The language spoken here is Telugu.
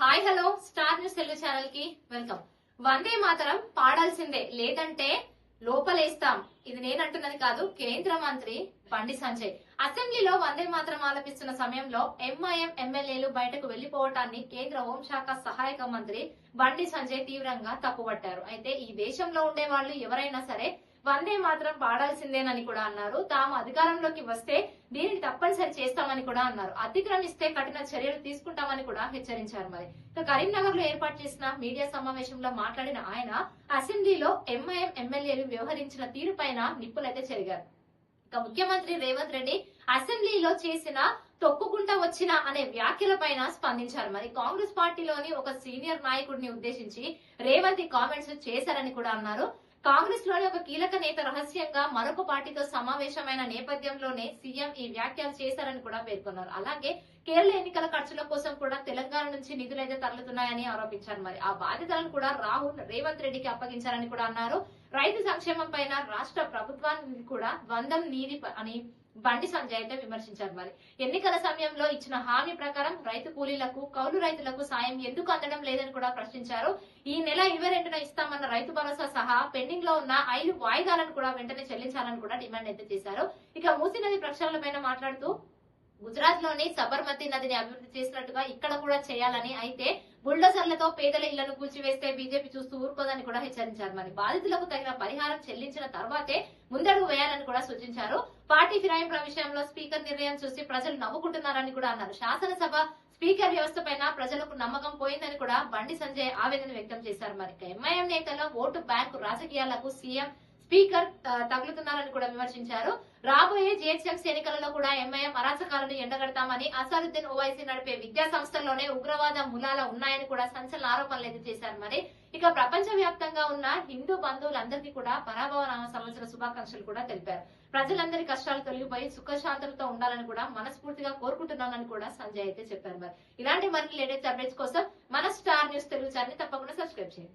Hi hello star news Telugu channel కి వెల్కమ్. వందే మాతరం పాడాల్సిందే, లేదంటే లోపలేస్తాం. ఇది నేనంటున్నది కాదు, కేంద్ర మంత్రి బండి సంజయ్. అసెంబ్లీలో వందే మాతరం ఆలపిస్తున్న సమయంలో ఎంఐఎం ఎమ్మెల్యేలు బయటకు వెళ్లిపోవటాన్ని కేంద్ర హోంశాఖ సహాయక మంత్రి బండి సంజయ్ తీవ్రంగా తప్పుపట్టారు. అయితే ఈ దేశంలో ఉండే వాళ్ళు ఎవరైనా సరే వందే మాత్రం పాడాల్సిందేనని కూడా అన్నారు. తాము అధికారంలోకి వస్తే దీనిని తప్పనిసరి చేస్తామని కూడా అన్నారు. అతిక్రమిస్తే కఠిన చర్యలు తీసుకుంటామని కూడా హెచ్చరించారు. మరి కరీంనగర్ లో ఏర్పాటు చేసిన మీడియా సమావేశంలో మాట్లాడిన ఆయన అసెంబ్లీలో ఎంఐఎం ఎమ్మెల్యేలు వ్యవహరించిన తీరుపైన నిప్పులైతే చెరిగారు. ఇక ముఖ్యమంత్రి రేవంత్ రెడ్డి అసెంబ్లీలో చేసిన తొక్కుకుంటా వచ్చిన అనే వ్యాఖ్యలపైన స్పందించారు. మరి కాంగ్రెస్ పార్టీలోని ఒక సీనియర్ నాయకుడిని ఉద్దేశించి రేవంత్ ఈ కామెంట్స్ చేశారని కూడా అన్నారు. కాంగ్రెస్ లోని ఒక కీలక నేత రహస్యంగా మరొక పార్టీతో సమావేశమైన నేపథ్యంలోనే సీఎం ఈ వ్యాఖ్యలు చేశారని కూడా పేర్కొన్నారు. అలాగే కేరళ ఎన్నికల ఖర్చుల కోసం కూడా తెలంగాణ నుంచి నిధులైతే తరలుతున్నాయని ఆరోపించారు. మరి ఆ బాధ్యతలను కూడా రాహుల్ రేవంత్ రెడ్డికి అప్పగించారని కూడా అన్నారు. రైతు సంక్షేమం పైన రాష్ట్ర ప్రభుత్వాన్ని కూడా ద్వంద్వం నీది అని బండి సంజయ్ అయితే విమర్శించారు. మరి ఎన్నికల సమయంలో ఇచ్చిన హామీ ప్రకారం రైతు కూలీలకు కౌలు రైతులకు సాయం ఎందుకు అందడం లేదని కూడా ప్రశ్నించారు. ఈ నెల 22న ఇస్తామన్న రైతు భరోసా సహా పెండింగ్ లో ఉన్న 5 వాయిదాలను కూడా వెంటనే చెల్లించాలని కూడా డిమాండ్ అయితే చేశారు. ఇక మూసీ నది ప్రక్షాళనపైన మాట్లాడుతూ గుజరాత్ లోని సబర్మతి నదిని అభివృద్ధి చేసినట్టుగా ఇక్కడ కూడా చేయాలని, అయితే బుల్డోజర్లతో పేదల ఇళ్లను కూల్చివేస్తే బీజేపీ చూస్తూ ఊరుకోదని కూడా హెచ్చరించారు. మరి బాధితులకు తగిన పరిహారం చెల్లించిన తర్వాతే ముందడుగు వేయాలని కూడా సూచించారు. పార్టీ ఫిరాయింపుల విషయంలో స్పీకర్ నిర్ణయం చూసి ప్రజలు నవ్వుకుంటున్నారని కూడా అన్నారు. శాసనసభ స్పీకర్ వ్యవస్థ పైన ప్రజలకు నమ్మకం పోయిందని కూడా బండి సంజయ్ ఆవేదన వ్యక్తం చేశారు. మరి ఎంఐఎం నేతల ఓటు బ్యాంకు రాజకీయాలకు సీఎం స్పీకర్ తగులుతున్నారని కూడా విమర్శించారు. రాబోయే జీహెచ్ఎంసీ ఎన్నికలలో కూడా ఎంఐఎం అరాచకాలను ఎండగడతామని, అసదుద్దీన్ ఓవైసీ నడిపే విద్యా సంస్థల్లోనే ఉగ్రవాద మూలాల ఉన్నాయని కూడా సంచలన ఆరోపణలు అయితే చేశారు. మరి ఇక ప్రపంచ వ్యాప్తంగా ఉన్న హిందూ బంధువులందరికీ కూడా పరాభవ నామ సంవత్సర శుభాకాంక్షలు కూడా తెలిపారు. ప్రజలందరి కష్టాలు తొలగిపోయి సుఖశాంతులతో ఉండాలని కూడా మనస్ఫూర్తిగా కోరుకుంటున్నానని కూడా సంజయ్ అయితే చెప్పారు. మరి ఇలాంటి మరిన్ని లేటెస్ట్ అప్డేట్స్ కోసం మన స్టార్ న్యూస్ తెలుగు ఛానల్ తప్పకుండా సబ్స్క్రైబ్ చేయండి.